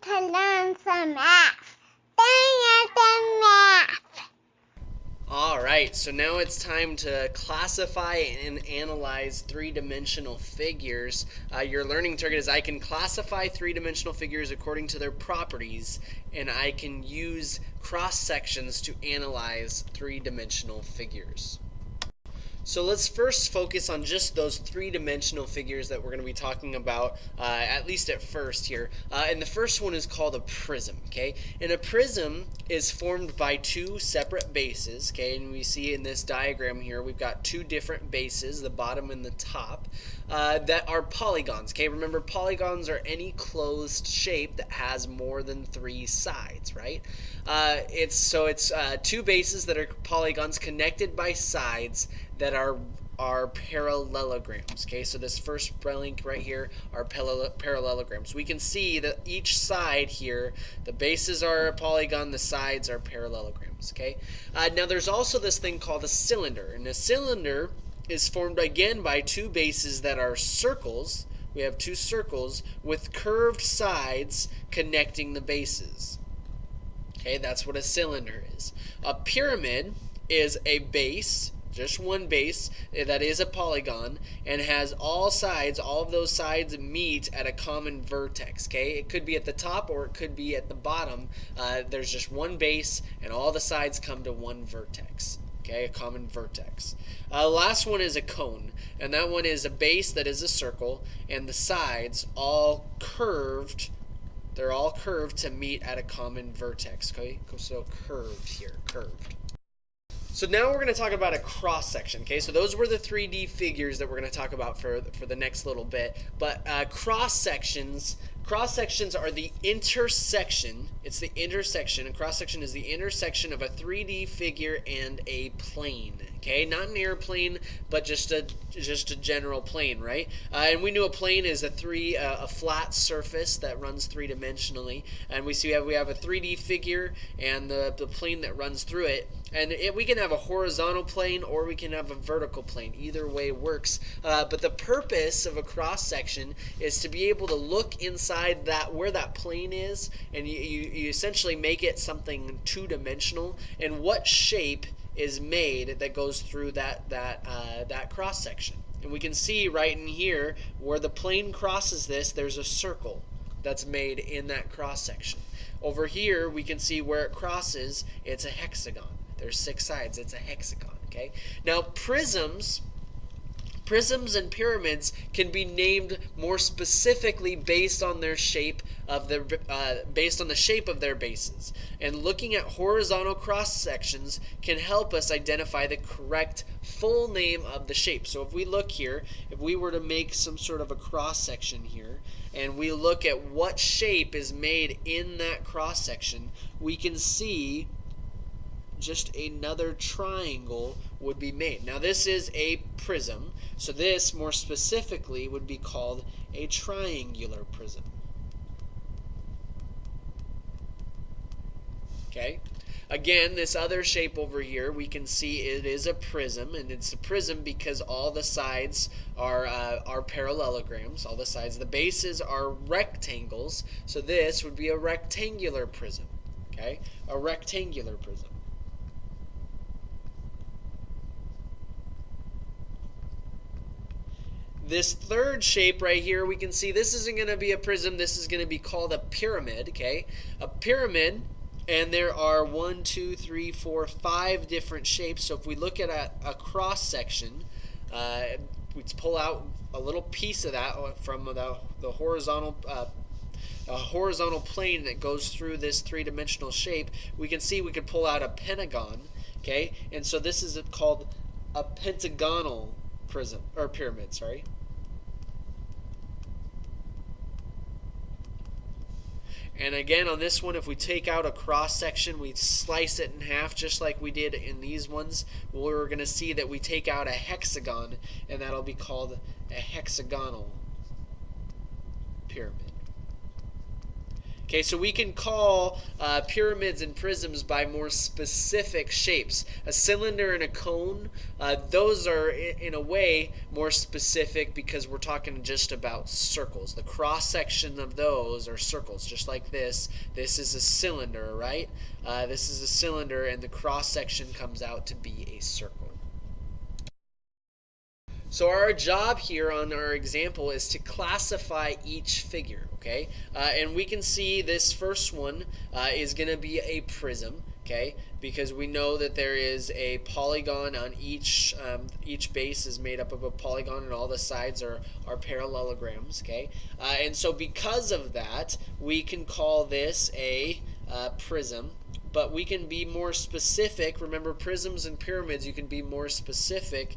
to learn some math. Learn some math. All right, so now it's time to classify and analyze three-dimensional figures. Your learning target is I can classify three-dimensional figures according to their properties, and I can use cross-sections to analyze three-dimensional figures. So let's first focus on just those three-dimensional figures that we're going to be talking about, at least at first here. And the first one is called a prism, okay? And a prism is formed by two separate bases, okay? And we see in this diagram here, we've got two different bases, the bottom and the top, that are polygons, okay? Remember, polygons are any closed shape that has more than three sides, right? It's two bases that are polygons connected by sides that are parallelograms. Okay, so this first link right here are parallelograms. We can see that each side here, the bases are a polygon, the sides are parallelograms. Okay, now there's also this thing called a cylinder, and a cylinder is formed again by two bases that are circles. We have two circles with curved sides connecting the bases. Okay, that's what a cylinder is. A pyramid is a base, just one base, that is a polygon, and has all of those sides meet at a common vertex. Okay, it could be at the top or it could be at the bottom. There's just one base and all the sides come to one vertex. Okay, a common vertex. Last one is a cone, and that one is a base that is a circle, and the sides all curved. They're all curved to meet at a common vertex. Okay, so curved here, curved. So now we're going to talk about a cross section. Okay, so those were the 3D figures that we're going to talk about for the next little bit. But cross sections are the intersection. It's the intersection. A cross section is the intersection of a 3D figure and a plane. Okay, not an airplane, but just a general plane, right? And we knew a plane is a flat surface that runs three-dimensionally, and we have a 3D figure and the plane that runs through it. And we can have a horizontal plane or we can have a vertical plane. Either way works. But the purpose of a cross section is to be able to look inside where that plane is, and you essentially make it something two-dimensional. And what shape is made that goes through that cross section. And we can see right in here where the plane crosses this, there's a circle that's made in that cross section. Over here we can see where it crosses, it's a hexagon. There's 6 sides, it's a hexagon. Okay, now prisms and pyramids can be named more specifically based on their shape of based on the shape of their bases. And looking at horizontal cross sections can help us identify the correct full name of the shape. So if we look here, if we were to make some sort of a cross section here, and we look at what shape is made in that cross section, we can see just another triangle would be made. Now this is a prism, so this more specifically would be called a triangular prism. Okay, again, this other shape over here, we can see it is a prism, and it's a prism because all the sides are parallelograms. All the sides, the bases are rectangles, so this would be a rectangular prism. Okay, a rectangular prism. This third shape right here, we can see this isn't going to be a prism. This is going to be called a pyramid. Okay, a pyramid, and there are 1, 2, 3, 4, 5 different shapes. So if we look at a cross section, we pull out a little piece of that from the horizontal plane that goes through this three-dimensional shape. We can see we could pull out a pentagon. Okay, and so this is called a pentagonal prism or pyramid. Sorry. And again, on this one, if we take out a cross section, we slice it in half just like we did in these ones. We're going to see that we take out a hexagon, and that'll be called a hexagonal pyramid. Okay, so we can call pyramids and prisms by more specific shapes. A cylinder and a cone, those are in a way more specific because we're talking just about circles. The cross section of those are circles, just like this. This is a cylinder, right? This is a cylinder, and the cross section comes out to be a circle. So our job here on our example is to classify each figure, okay? And we can see this first one is going to be a prism, okay? Because we know that there is a polygon on each base is made up of a polygon, and all the sides are parallelograms, okay? And so because of that, we can call this a prism. But we can be more specific. Remember, prisms and pyramids, you can be more specific.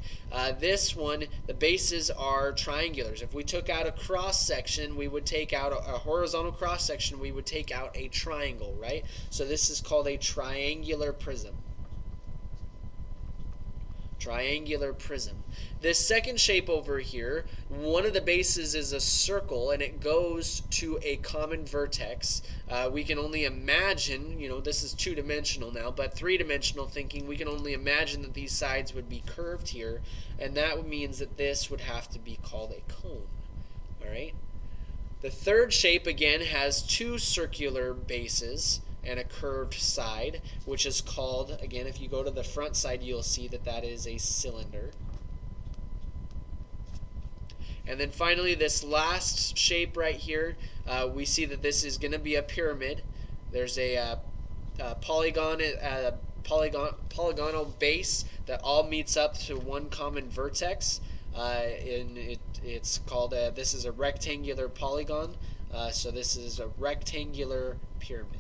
This one, the bases are triangulars. If we took out a cross section, we would take out a horizontal cross section, we would take out a triangle, right? So this is called a triangular prism. Triangular prism. This second shape over here, one of the bases is a circle, and it goes to a common vertex. We can only imagine, this is two-dimensional now, but three-dimensional thinking, we can only imagine that these sides would be curved here, and that means that this would have to be called a cone. All right? The third shape, again, has two circular bases and a curved side, which is called, again, if you go to the front side, you'll see that that is a cylinder. And then finally, this last shape right here, we see that this is going to be a pyramid. There's a polygonal base that all meets up to one common vertex. And it's called, this is a rectangular polygon. So this is a rectangular pyramid.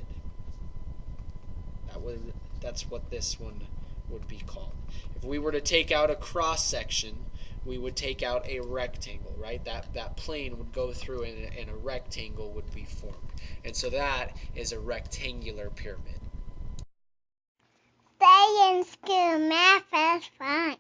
That's what this one would be called. If we were to take out a cross section, we would take out a rectangle, right? That plane would go through and a rectangle would be formed. And so that is a rectangular pyramid. Stay in school, math is fun.